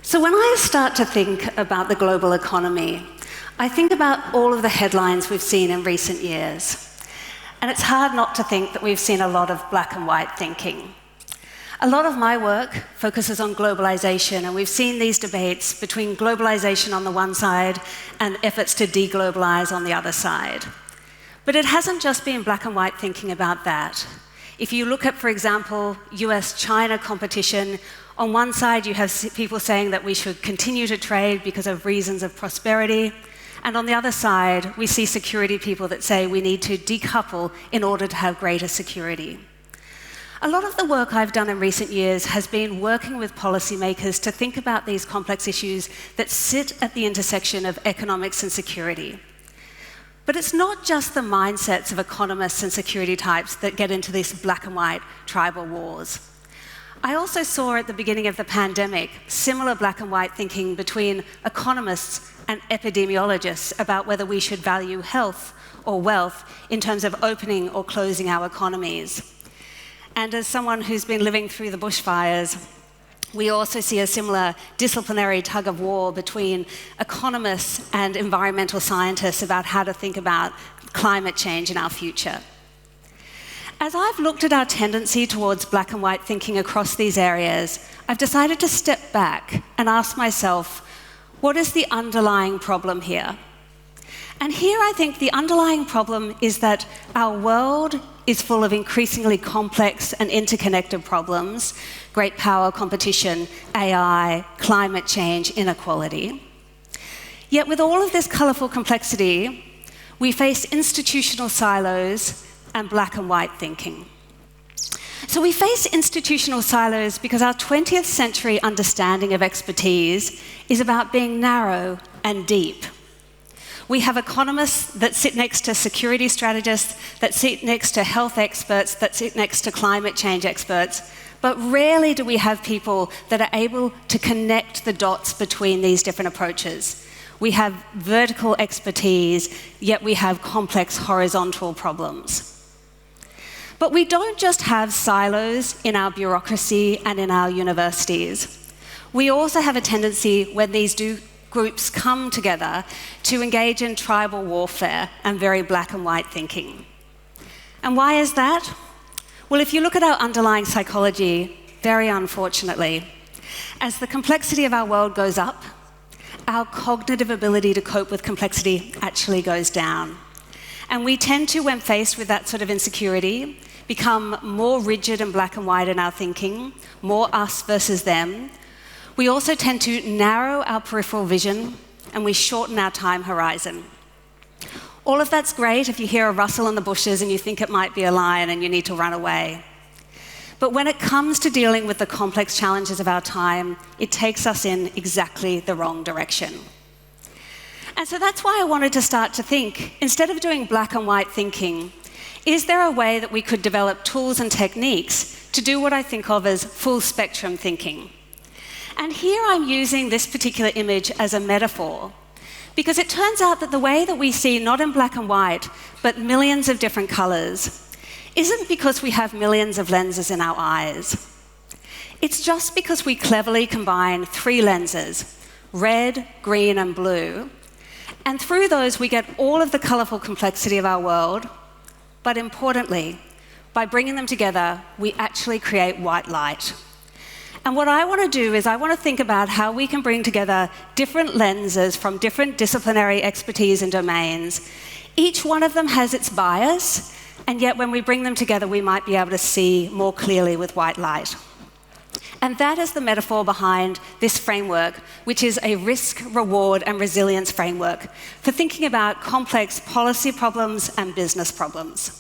So when I start to think about the global economy, I think about all of the headlines we've seen in recent years. And it's hard not to think that we've seen a lot of black and white thinking. A lot of my work focuses on globalization, and we've seen these debates between globalization on the one side and efforts to deglobalize on the other side. But it hasn't just been black and white thinking about that. If you look at, for example, US-China competition, on one side you have people saying that we should continue to trade because of reasons of prosperity, and on the other side we see security people that say we need to decouple in order to have greater security. A lot of the work I've done in recent years has been working with policymakers to think about these complex issues that sit at the intersection of economics and security. But it's not just the mindsets of economists and security types that get into these black and white tribal wars. I also saw at the beginning of the pandemic similar black and white thinking between economists and epidemiologists about whether we should value health or wealth in terms of opening or closing our economies. And as someone who's been living through the bushfires, we also see a similar disciplinary tug of war between economists and environmental scientists about how to think about climate change in our future. As I've looked at our tendency towards black and white thinking across these areas, I've decided to step back and ask myself, what is the underlying problem here? And here I think the underlying problem is that our world is full of increasingly complex and interconnected problems: great power competition, AI, climate change, inequality. Yet with all of this colourful complexity, we face institutional silos and black and white thinking. So we face institutional silos because our 20th century understanding of expertise is about being narrow and deep. We have economists that sit next to security strategists, that sit next to health experts, that sit next to climate change experts, but rarely do we have people that are able to connect the dots between these different approaches. We have vertical expertise, yet we have complex horizontal problems. But we don't just have silos in our bureaucracy and in our universities. We also have a tendency, when these groups come together, to engage in tribal warfare and very black and white thinking. And why is that? Well, if you look at our underlying psychology, very unfortunately, as the complexity of our world goes up, our cognitive ability to cope with complexity actually goes down. And we tend to, when faced with that sort of insecurity, become more rigid and black and white in our thinking, more us versus them. We also tend to narrow our peripheral vision, and we shorten our time horizon. All of that's great if you hear a rustle in the bushes and you think it might be a lion and you need to run away. But when it comes to dealing with the complex challenges of our time, it takes us in exactly the wrong direction. And so that's why I wanted to start to think, instead of doing black and white thinking, is there a way that we could develop tools and techniques to do what I think of as full spectrum thinking? And here I'm using this particular image as a metaphor, because it turns out that the way that we see, not in black and white, but millions of different colours, isn't because we have millions of lenses in our eyes. It's just because we cleverly combine 3 lenses, red, green and blue, and through those we get all of the colourful complexity of our world, but importantly, by bringing them together, we actually create white light. And what I want to do is I want to think about how we can bring together different lenses from different disciplinary expertise and domains. Each one of them has its bias, and yet when we bring them together, we might be able to see more clearly with white light. And that is the metaphor behind this framework, which is a risk, reward, and resilience framework for thinking about complex policy problems and business problems.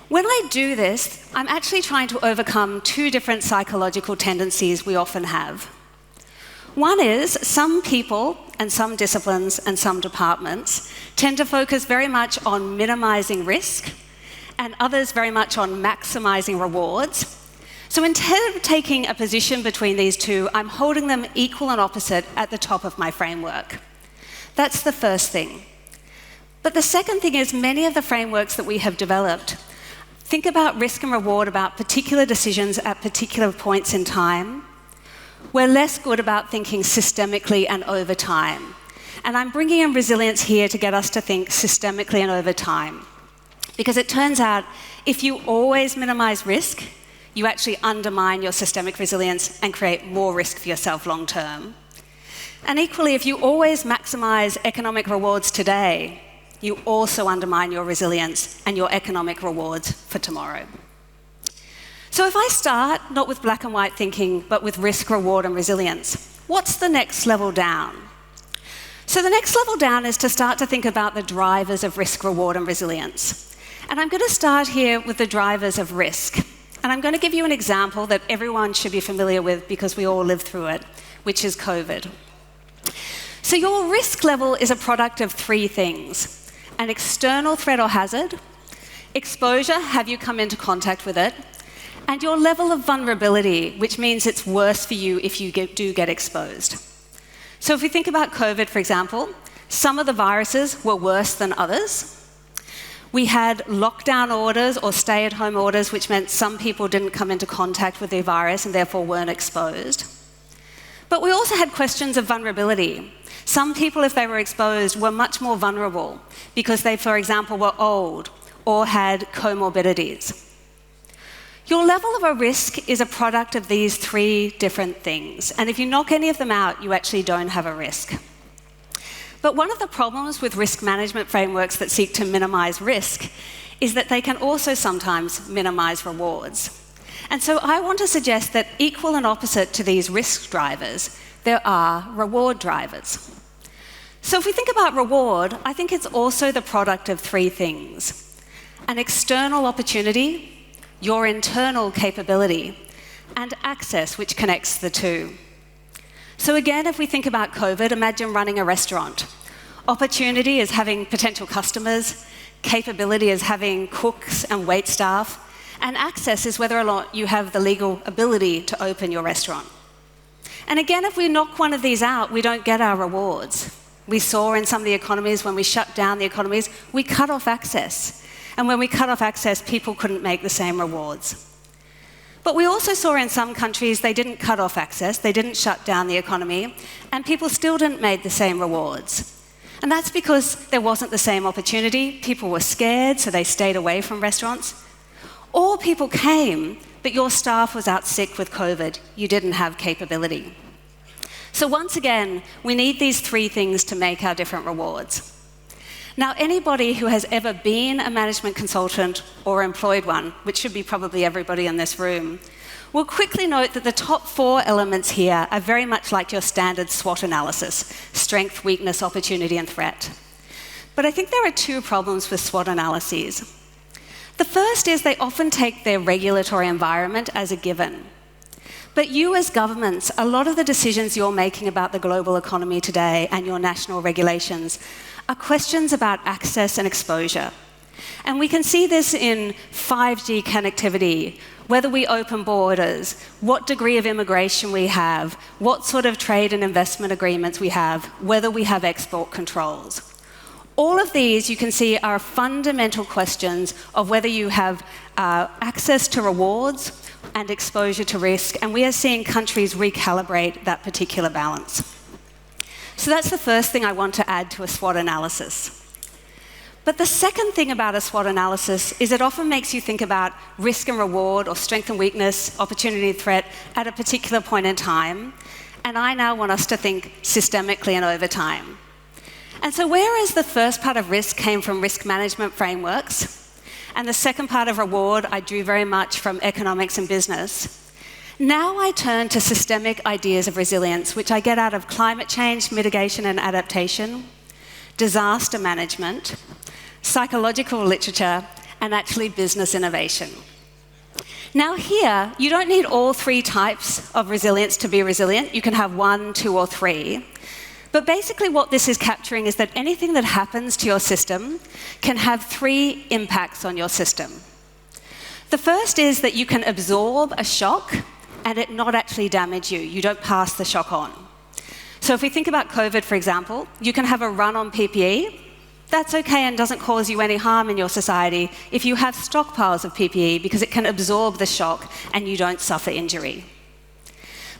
When I do this, I'm actually trying to overcome 2 different psychological tendencies we often have. One is some people and some disciplines and some departments tend to focus very much on minimizing risk, and others very much on maximizing rewards. So instead of taking a position between these 2, I'm holding them equal and opposite at the top of my framework. That's the first thing. But the second thing is many of the frameworks that we have developed think about risk and reward, about particular decisions at particular points in time, We're less good about thinking systemically and over time. And I'm bringing in resilience here to get us to think systemically and over time. Because it turns out, if you always minimize risk, you actually undermine your systemic resilience and create more risk for yourself long term. And equally, if you always maximize economic rewards today, you also undermine your resilience and your economic rewards for tomorrow. So if I start not with black and white thinking, but with risk, reward, and resilience, what's the next level down? So the next level down is to start to think about the drivers of risk, reward, and resilience. And I'm going to start here with the drivers of risk. And I'm going to give you an example that everyone should be familiar with because we all lived through it, which is COVID. So your risk level is a product of three things: an external threat or hazard, exposure, have you come into contact with it, and your level of vulnerability, which means it's worse for you if you do get exposed. So if we think about COVID, for example, some of the viruses were worse than others. We had lockdown orders or stay-at-home orders, which meant some people didn't come into contact with the virus and therefore weren't exposed. But we also had questions of vulnerability. Some people, if they were exposed, were much more vulnerable because they, for example, were old or had comorbidities. Your level of a risk is a product of these three different things. And if you knock any of them out, you actually don't have a risk. But one of the problems with risk management frameworks that seek to minimize risk is that they can also sometimes minimize rewards. And so I want to suggest that equal and opposite to these risk drivers, there are reward drivers. So if we think about reward, I think it's also the product of three things: an external opportunity, your internal capability, and access, which connects the two. So again, if we think about COVID, imagine running a restaurant. Opportunity is having potential customers, capability is having cooks and wait staff, and access is whether or not you have the legal ability to open your restaurant. And again, if we knock one of these out, we don't get our rewards. We saw in some of the economies, when we shut down the economies, we cut off access. And when we cut off access, people couldn't make the same rewards. But we also saw in some countries they didn't cut off access, they didn't shut down the economy, and people still didn't make the same rewards. And that's because there wasn't the same opportunity. People were scared, so they stayed away from restaurants. Or people came, but your staff was out sick with COVID. You didn't have capability. So once again, we need these three things to make our different rewards. Now, anybody who has ever been a management consultant or employed one, which should be probably everybody in this room, will quickly note that the top four elements here are very much like your standard SWOT analysis: strength, weakness, opportunity, and threat. But I think there are two problems with SWOT analyses. The first is they often take their regulatory environment as a given. But you as governments, a lot of the decisions you're making about the global economy today and your national regulations are questions about access and exposure. And we can see this in 5G connectivity, whether we open borders, what degree of immigration we have, what sort of trade and investment agreements we have, whether we have export controls. All of these, you can see, are fundamental questions of whether you have access to rewards and exposure to risk, and we are seeing countries recalibrate that particular balance. So that's the first thing I want to add to a SWOT analysis. But the second thing about a SWOT analysis is it often makes you think about risk and reward, or strength and weakness, opportunity and threat, at a particular point in time. And I now want us to think systemically and over time. And so whereas the first part of risk came from risk management frameworks, and the second part of reward I drew very much from economics and business, now I turn to systemic ideas of resilience, which I get out of climate change, mitigation and adaptation, disaster management, psychological literature, and actually business innovation. Now here, you don't need all three types of resilience to be resilient. You can have one, two, or three. But basically what this is capturing is that anything that happens to your system can have three impacts on your system. The first is that you can absorb a shock and it not actually damage you. You don't pass the shock on. So if we think about COVID, for example, you can have a run on PPE. That's okay and doesn't cause you any harm in your society if you have stockpiles of PPE, because it can absorb the shock and you don't suffer injury.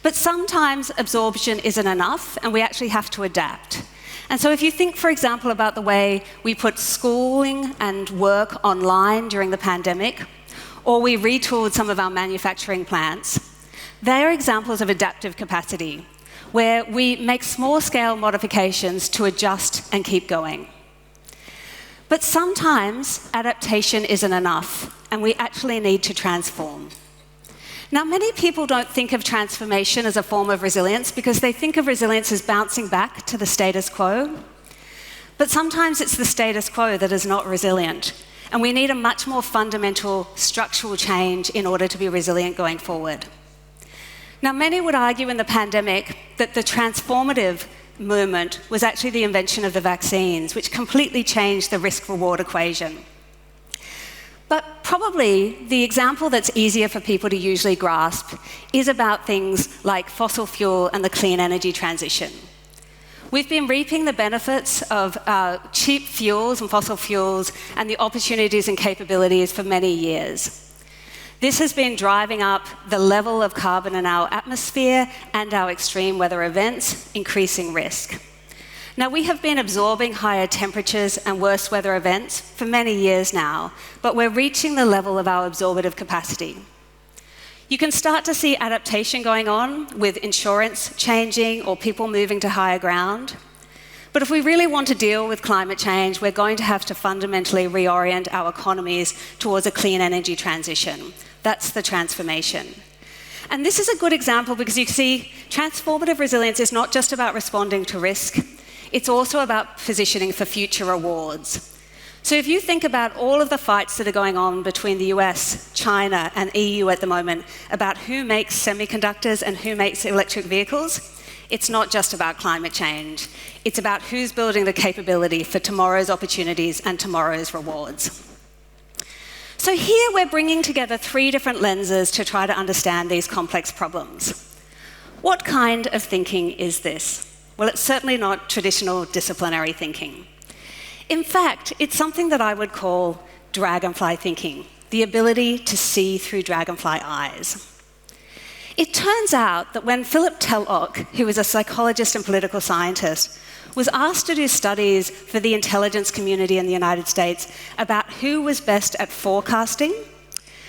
But sometimes absorption isn't enough, and we actually have to adapt. And so if you think, for example, about the way we put schooling and work online during the pandemic, or we retooled some of our manufacturing plants, they are examples of adaptive capacity, where we make small-scale modifications to adjust and keep going. But sometimes adaptation isn't enough, and we actually need to transform. Now, many people don't think of transformation as a form of resilience because they think of resilience as bouncing back to the status quo. But sometimes it's the status quo that is not resilient, and we need a much more fundamental structural change in order to be resilient going forward. Now, many would argue in the pandemic that the transformative movement was actually the invention of the vaccines, which completely changed the risk-reward equation. But probably the example that's easier for people to usually grasp is about things like fossil fuel and the clean energy transition. We've been reaping the benefits of cheap fuels and fossil fuels and the opportunities and capabilities for many years. This has been driving up the level of carbon in our atmosphere and our extreme weather events, increasing risk. Now, we have been absorbing higher temperatures and worse weather events for many years now, but we're reaching the level of our absorptive capacity. You can start to see adaptation going on with insurance changing or people moving to higher ground. But if we really want to deal with climate change, we're going to have to fundamentally reorient our economies towards a clean energy transition. That's the transformation. And this is a good example because you see, transformative resilience is not just about responding to risk, it's also about positioning for future rewards. So if you think about all of the fights that are going on between the US, China, and EU at the moment about who makes semiconductors and who makes electric vehicles, it's not just about climate change. It's about who's building the capability for tomorrow's opportunities and tomorrow's rewards. So here we're bringing together 3 different lenses to try to understand these complex problems. What kind of thinking is this? Well, it's certainly not traditional disciplinary thinking. In fact, it's something that I would call dragonfly thinking, the ability to see through dragonfly eyes. It turns out that when Philip Tellock, who was a psychologist and political scientist, was asked to do studies for the intelligence community in the United States about who was best at forecasting,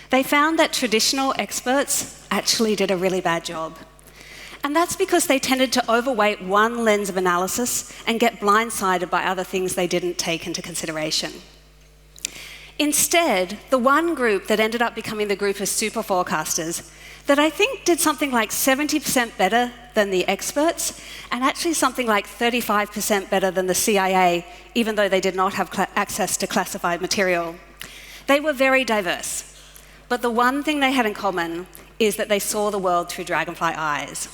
they found that traditional experts actually did a really bad job. And that's because they tended to overweight one lens of analysis and get blindsided by other things they didn't take into consideration. Instead, the one group that ended up becoming the group of super forecasters that I think did something like 70% better than the experts, and actually something like 35% better than the CIA, even though they did not have access to classified material. They were very diverse. But the one thing they had in common is that they saw the world through dragonfly eyes.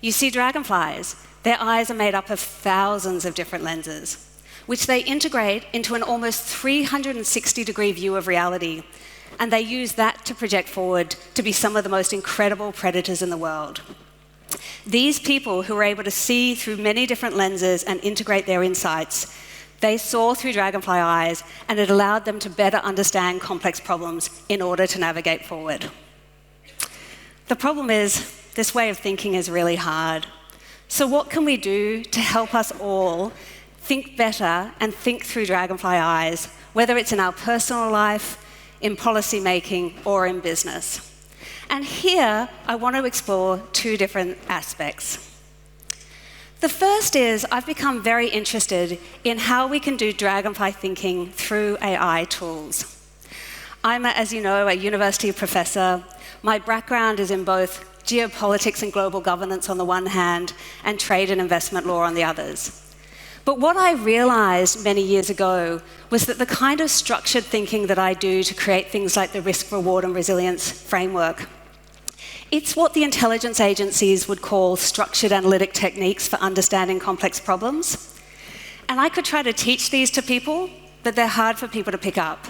You see, dragonflies, their eyes are made up of thousands of different lenses, which they integrate into an almost 360-degree view of reality, and they use that to project forward to be some of the most incredible predators in the world. These people who were able to see through many different lenses and integrate their insights, they saw through dragonfly eyes, and it allowed them to better understand complex problems in order to navigate forward. The problem is, this way of thinking is really hard. So what can we do to help us all think better and think through dragonfly eyes, whether it's in our personal life, in policy making, or in business? And here, I want to explore 2 different aspects. The first is I've become very interested in how we can do dragonfly thinking through AI tools. I'm, as you know, a university professor. My background is in both geopolitics and global governance on the one hand, and trade and investment law on the others. But what I realized many years ago was that the kind of structured thinking that I do to create things like the risk, reward, and resilience framework, it's what the intelligence agencies would call structured analytic techniques for understanding complex problems. And I could try to teach these to people, but they're hard for people to pick up.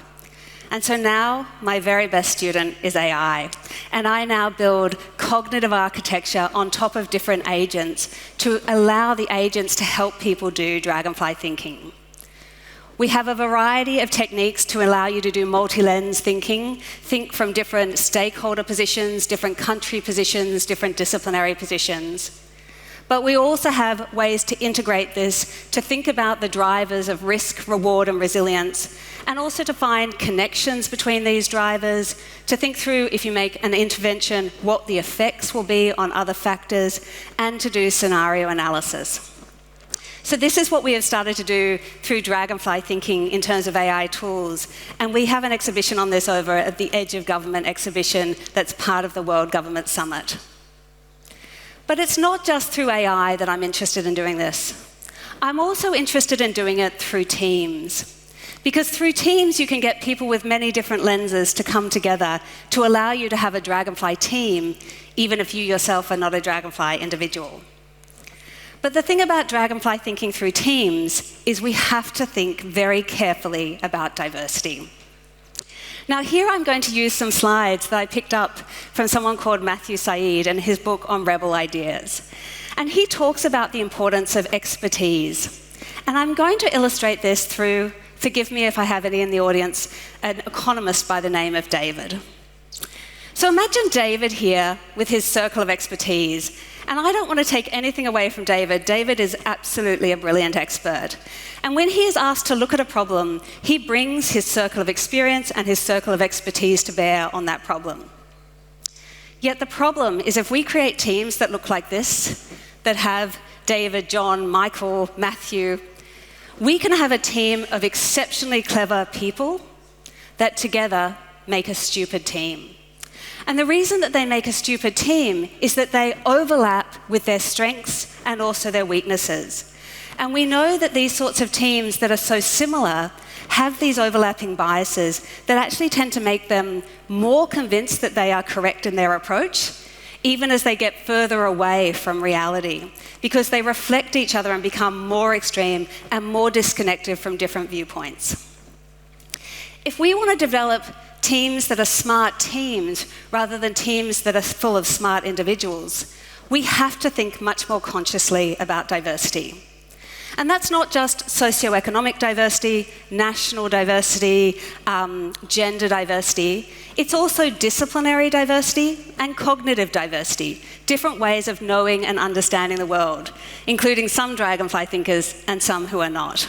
And so now, my very best student is AI. And I now build cognitive architecture on top of different agents to allow the agents to help people do dragonfly thinking. We have a variety of techniques to allow you to do multi-lens thinking. Think from different stakeholder positions, different country positions, different disciplinary positions. But we also have ways to integrate this, to think about the drivers of risk, reward, and resilience, and also to find connections between these drivers, to think through, if you make an intervention, what the effects will be on other factors, and to do scenario analysis. So this is what we have started to do through Dragonfly thinking in terms of AI tools. And we have an exhibition on this over at the Edge of Government exhibition that's part of the World Government Summit. But it's not just through AI that I'm interested in doing this. I'm also interested in doing it through teams. Because through teams, you can get people with many different lenses to come together to allow you to have a Dragonfly team, even if you yourself are not a Dragonfly individual. But the thing about Dragonfly thinking through teams is we have to think very carefully about diversity. Now, here I'm going to use some slides that I picked up from someone called Matthew Said and his book on rebel ideas. And he talks about the importance of expertise. And I'm going to illustrate this through, forgive me if I have any in the audience, an economist by the name of David. So imagine David here with his circle of expertise. And I don't want to take anything away from David. David is absolutely a brilliant expert. And when he is asked to look at a problem, he brings his circle of experience and his circle of expertise to bear on that problem. Yet the problem is if we create teams that look like this, that have David, John, Michael, Matthew, we can have a team of exceptionally clever people that together make a stupid team. And the reason that they make a stupid team is that they overlap with their strengths and also their weaknesses. And we know that these sorts of teams that are so similar have these overlapping biases that actually tend to make them more convinced that they are correct in their approach, even as they get further away from reality, because they reflect each other and become more extreme and more disconnected from different viewpoints. If we want to develop teams that are smart teams rather than teams that are full of smart individuals, we have to think much more consciously about diversity. And that's not just socioeconomic diversity, national diversity, gender diversity. It's also disciplinary diversity and cognitive diversity, different ways of knowing and understanding the world, including some Dragonfly thinkers and some who are not.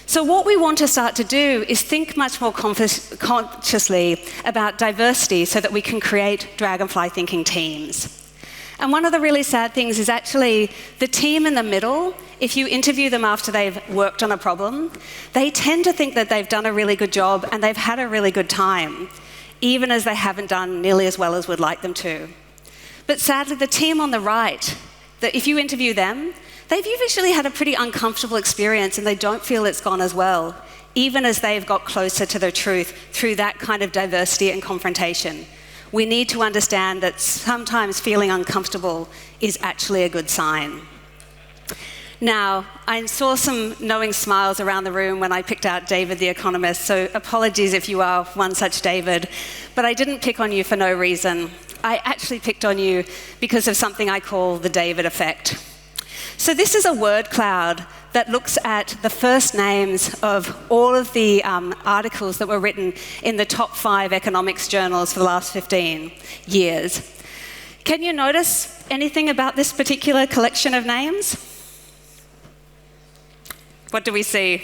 So what we want to start to do is think much more consciously about diversity so that we can create Dragonfly thinking teams. And one of the really sad things is actually the team in the middle, if you interview them after they've worked on a problem, they tend to think that they've done a really good job and they've had a really good time, even as they haven't done nearly as well as we'd like them to. But sadly, the team on the right, that if you interview them, they've usually had a pretty uncomfortable experience and they don't feel it's gone as well, even as they've got closer to the truth through that kind of diversity and confrontation. We need to understand that sometimes feeling uncomfortable is actually a good sign. Now, I saw some knowing smiles around the room when I picked out David the economist, so apologies if you are one such David, but I didn't pick on you for no reason. I actually picked on you because of something I call the David effect. So this is a word cloud that looks at the first names of all of the articles that were written in the top 5 economics journals for the last 15 years. Can you notice anything about this particular collection of names? What do we see?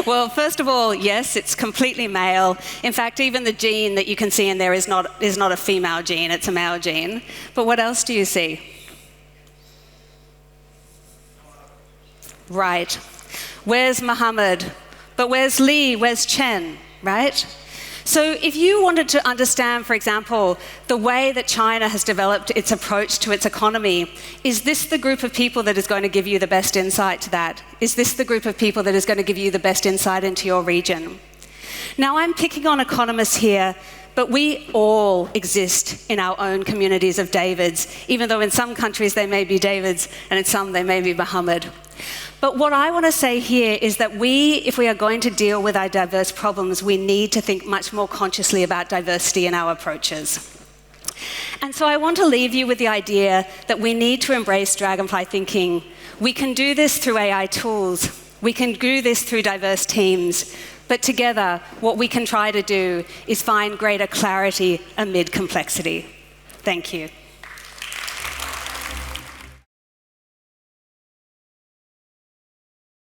Well, first of all, yes, it's completely male. In fact, even the gene that you can see in there is not a female gene, it's a male gene. But what else do you see? Right. Where's Muhammad? But where's Lee? Where's Chen? Right? So if you wanted to understand, for example, the way that China has developed its approach to its economy, is this the group of people that is going to give you the best insight to that? Is this the group of people that is going to give you the best insight into your region? Now, I'm picking on economists here, but we all exist in our own communities of Davids, even though in some countries they may be Davids and in some they may be Muhammad. But what I want to say here is that if we are going to deal with our diverse problems, we need to think much more consciously about diversity in our approaches. And so I want to leave you with the idea that we need to embrace Dragonfly thinking. We can do this through AI tools, We can do this through diverse teams, but together, what we can try to do is find greater clarity amid complexity. Thank you.